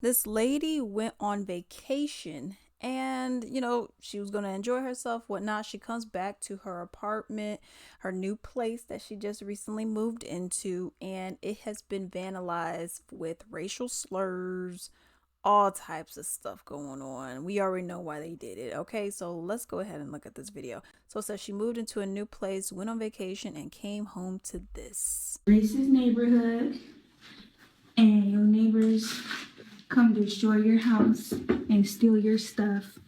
This lady went on vacation and, she was going to enjoy herself, whatnot. She comes back to her apartment, her new place that she just recently moved into, and it has been vandalized with racial slurs, all types of stuff going on. We already know why they did it. Okay, so let's go ahead and look at this video. So it says she moved into a new place, went on vacation, and came home to this. Racist neighborhood, and your neighbors come destroy your house and steal your stuff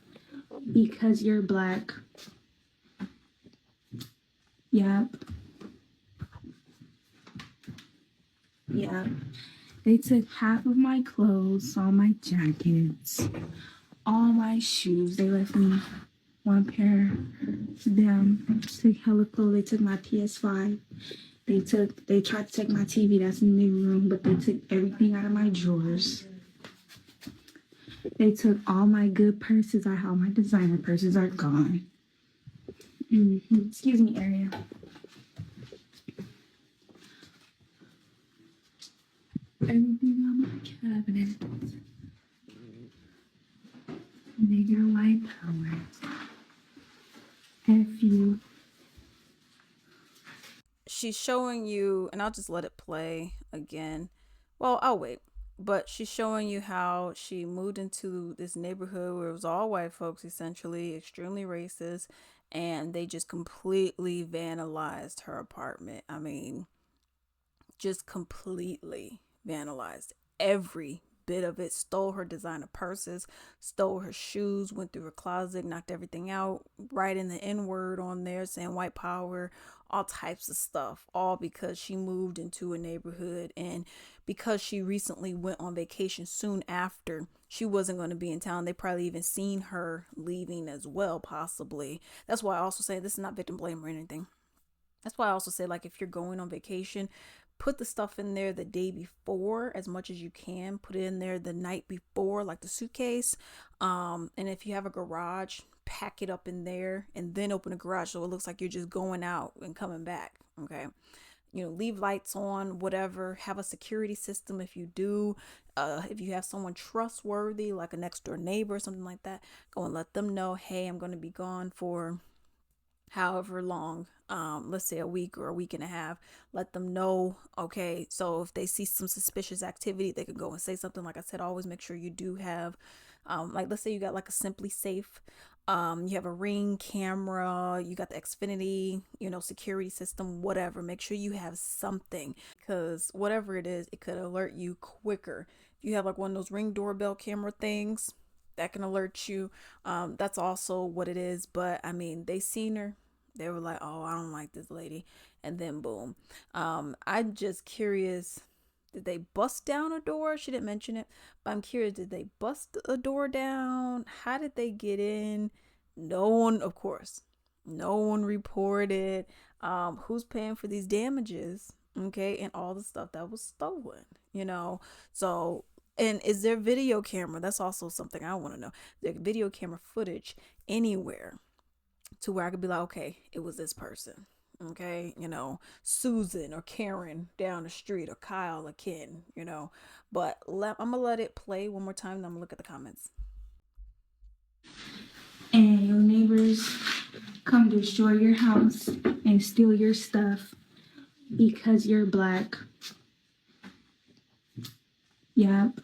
because you're black. Yep, yep. They took half of my clothes, all my jackets, all my shoes. They left me one pair of them. Took hella clothes. They took my PS5. They tried to take my TV that's in the living room, but they took everything out of my drawers. They took all my good purses. All my designer purses are gone. Excuse me, area. Everything on my cabinet. Nigger white power. F you. She's showing you, and I'll just let it play again. Well, I'll wait. But she's showing you how she moved into this neighborhood where it was all white folks, essentially, extremely racist, and they just completely vandalized her apartment. I mean, just completely vandalized every bit of it. Stole her designer purses, stole her shoes, went through her closet, knocked everything out, writing the N word on there, saying white power, all types of stuff, all because she moved into a neighborhood and because she recently went on vacation soon after. She wasn't going to be in town. They probably even seen her leaving as well, possibly. That's why I also say this is not victim blame or anything. That's why I also say, like, if you're going on vacation, put the stuff in there the day before as much as you can. Put it in there the night before, like the suitcase. And if you have a garage, pack it up in there and then open the garage so it looks like you're just going out and coming back. Okay. Leave lights on, whatever. Have a security system if you do. If you have someone trustworthy, like a next door neighbor or something like that, go and let them know, hey, I'm going to be gone for however long, let's say a week or a week and a half. Let them know. Okay, so if they see some suspicious activity, they could go and say something. Like I said, always make sure you do have, like, let's say you got like a Simply Safe, you have a Ring camera, you got the Xfinity, security system, whatever. Make sure you have something, because whatever it is, it could alert you quicker. If you have like one of those Ring doorbell camera things, that can alert you. That's also what it is. But I mean, they seen her. They were like, "Oh, I don't like this lady," and then boom. I'm just curious. Did they bust down a door? She didn't mention it, but I'm curious. Did they bust a door down? How did they get in? No one, of course, no one reported. Who's paying for these damages? Okay, and all the stuff that was stolen. So, and is there video camera? That's also something I want to know. The video camera footage anywhere to where I could be like, okay, it was this person. Okay, Susan or Karen down the street, or Kyle or Ken. But I'm gonna let it play one more time, and I'm gonna look at the comments. And your neighbors come destroy your house and steal your stuff because you're black. Yep,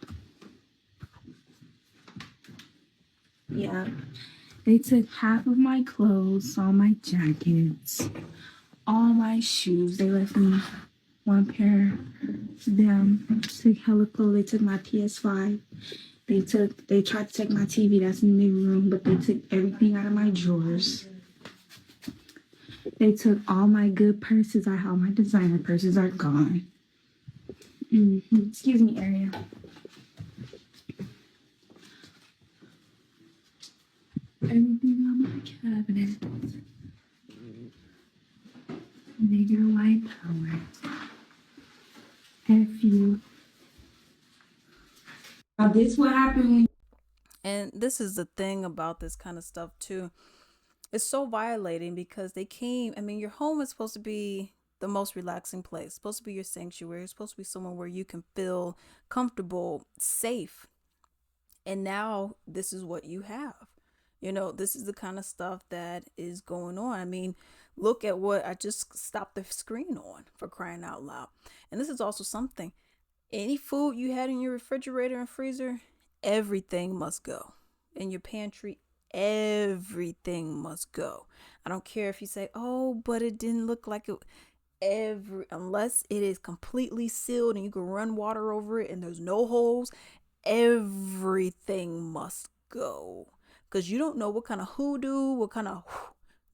yep. They took half of my clothes, all my jackets, all my shoes. They left me one pair of them. Took hella clothes. They took my PS5. They tried to take my TV that's in the living room, but they took everything out of my drawers. They took all my good purses. All my designer purses are gone. Excuse me, area. Everything on my cabinet. Nigger white power. F you. Now this what happened when. And this is the thing about this kind of stuff too. It's so violating because they came. I mean, your home is supposed to be the most relaxing place. It's supposed to be your sanctuary. It's supposed to be somewhere where you can feel comfortable, safe. And now this is what you have. This is the kind of stuff that is going on. I mean, look at what I just stopped the screen on, for crying out loud. And this is also something, any food you had in your refrigerator and freezer, everything must go. In your pantry, everything must go. I don't care if you say, oh, but it didn't look like it. Unless it is completely sealed and you can run water over it and there's no holes, everything must go. Because you don't know what kind of hoodoo, what kind of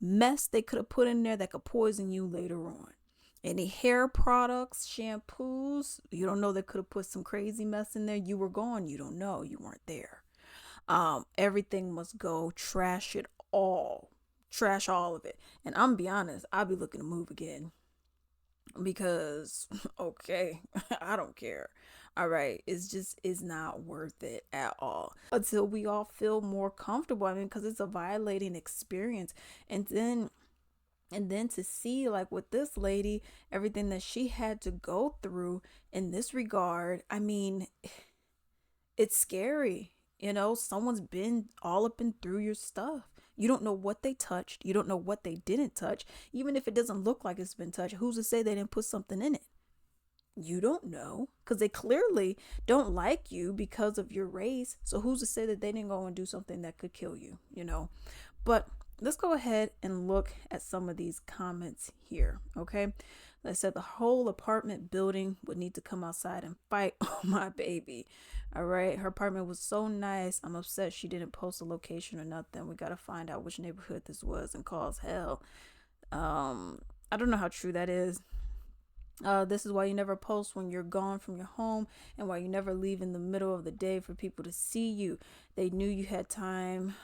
mess they could have put in there that could poison you later on. Any hair products, shampoos, you don't know, they could have put some crazy mess in there. You were gone. You don't know. You weren't there. Everything must go. Trash it all. Trash all of it. And I'm gonna be honest, I'll be looking to move again because okay, I don't care. All right, it's not worth it at all until we all feel more comfortable. I mean, because it's a violating experience. And then and then to see, like, with this lady, everything that she had to go through in this regard, I mean, it's scary. Someone's been all up and through your stuff. You don't know what they touched. You don't know what they didn't touch. Even if it doesn't look like it's been touched, who's to say they didn't put something in it? You don't know, because they clearly don't like you because of your race. So who's to say that they didn't go and do something that could kill you? But let's go ahead and look at some of these comments here, okay? Like I said, the whole apartment building would need to come outside and fight on my baby. All right, her apartment was so nice. I'm upset she didn't post a location or nothing. We got to find out which neighborhood this was and cause hell. I don't know how true that is. This is why you never post when you're gone from your home, and why you never leave in the middle of the day for people to see you. They knew you had time.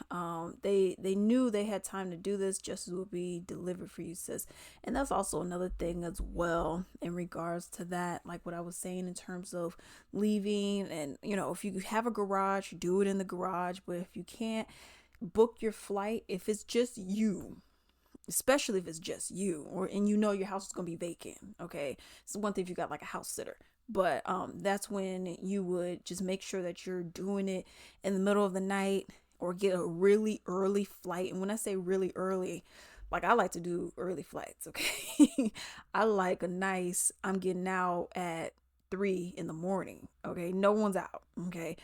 They knew they had time to do this. Justice will be delivered for you, sis. And that's also another thing as well in regards to that, like what I was saying in terms of leaving. And if you have a garage, do it in the garage. But if you can't, book your flight. If it's just you, especially if it's just you, or and your house is gonna be vacant. Okay, it's one thing if you got like a house sitter, but that's when you would just make sure that you're doing it in the middle of the night, or get a really early flight. And when I say really early, like, I like to do early flights. Okay, I like a nice, I'm getting out at 3 in the morning. Okay, no one's out. Okay,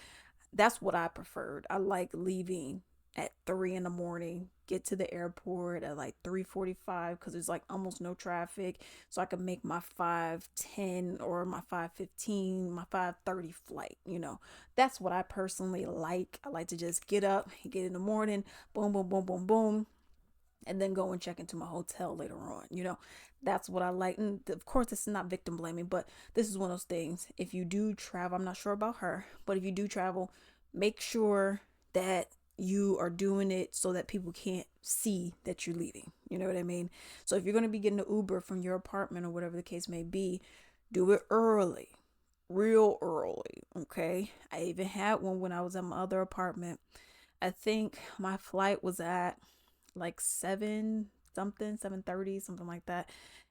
that's what I preferred. I like leaving at 3 in the morning, get to the airport at like 3:45 because there's like almost no traffic. So I can make my 5:10 or my 5:15, my 5:30 flight. That's what I personally like. I like to just get up, get in the morning, boom, boom, boom, boom, boom, and then go and check into my hotel later on. That's what I like. And of course, this is not victim blaming, but this is one of those things. If you do travel, I'm not sure about her, but if you do travel, make sure that you are doing it so that people can't see that you're leaving. You know what I mean? So if you're going to be getting an Uber from your apartment or whatever the case may be, do it early, real early. Okay. I even had one when I was at my other apartment. I think my flight was at like 7 something, 7:30, something like that.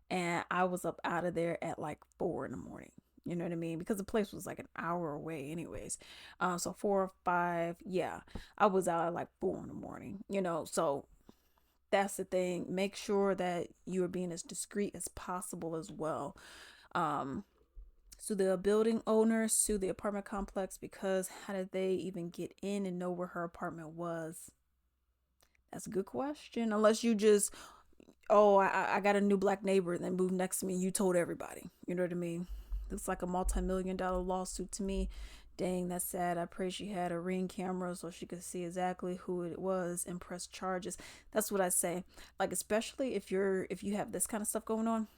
And I was up out of there at like 4 in the morning. You know what I mean? Because the place was like an hour away, anyways. So 4 or 5, yeah. I was out at like 4 in the morning. So that's the thing. Make sure that you are being as discreet as possible as well. Um, Sue the building owner, sue the apartment complex, because how did they even get in and know where her apartment was? That's a good question. Unless you just, oh, I got a new black neighbor that moved next to me. You told everybody. You know what I mean? Looks like a multi-million-dollar lawsuit to me. Dang, that's sad. I pray she had a Ring camera so she could see exactly who it was and press charges. That's what I say. Like, especially if you have this kind of stuff going on.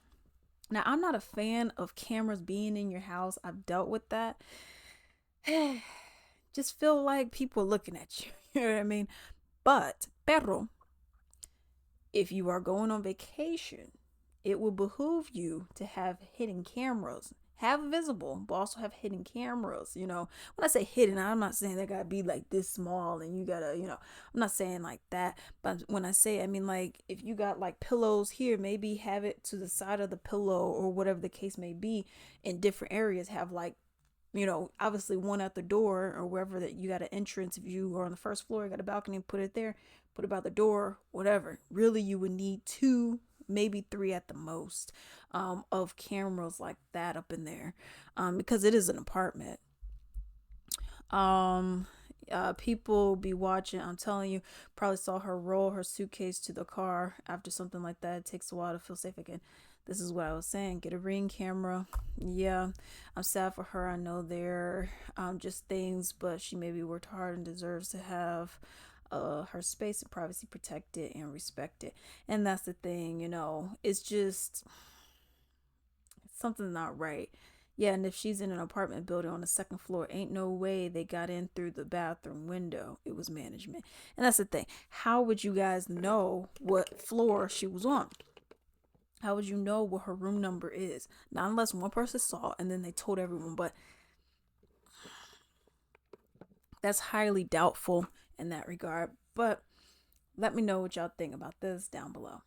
Now, I'm not a fan of cameras being in your house. I've dealt with that. Just feel like people are looking at you. You know what I mean? Pero if you are going on vacation, it will behoove you to have hidden cameras. Have visible, but also have hidden cameras. When I say hidden, I'm not saying they gotta be like this small and you gotta, I'm not saying like that. But when I say, I mean, like, if you got like pillows here, maybe have it to the side of the pillow or whatever the case may be in different areas. Have like Obviously one at the door or wherever that you got an entrance. If you are on the first floor, you got a balcony, put it there, put it by the door, whatever. Really, you would need two, maybe three at the most, of cameras like that up in there, because it is an apartment. Um, People be watching. I'm telling you, probably saw her roll her suitcase to the car after something like that. It takes a while to feel safe again. This is what I was saying. Get a ring camera. Yeah, I'm sad for her. I know they're just things, but she maybe worked hard and deserves to have her space and privacy protected and respected. And that's the thing, it's just something's not right. Yeah, and if she's in an apartment building on the second floor, ain't no way they got in through the bathroom window. It was management. And that's the thing. How would you guys know what floor she was on? How would you know what her room number is? Not unless one person saw and then they told everyone, but that's highly doubtful in that regard. But let me know what y'all think about this down below.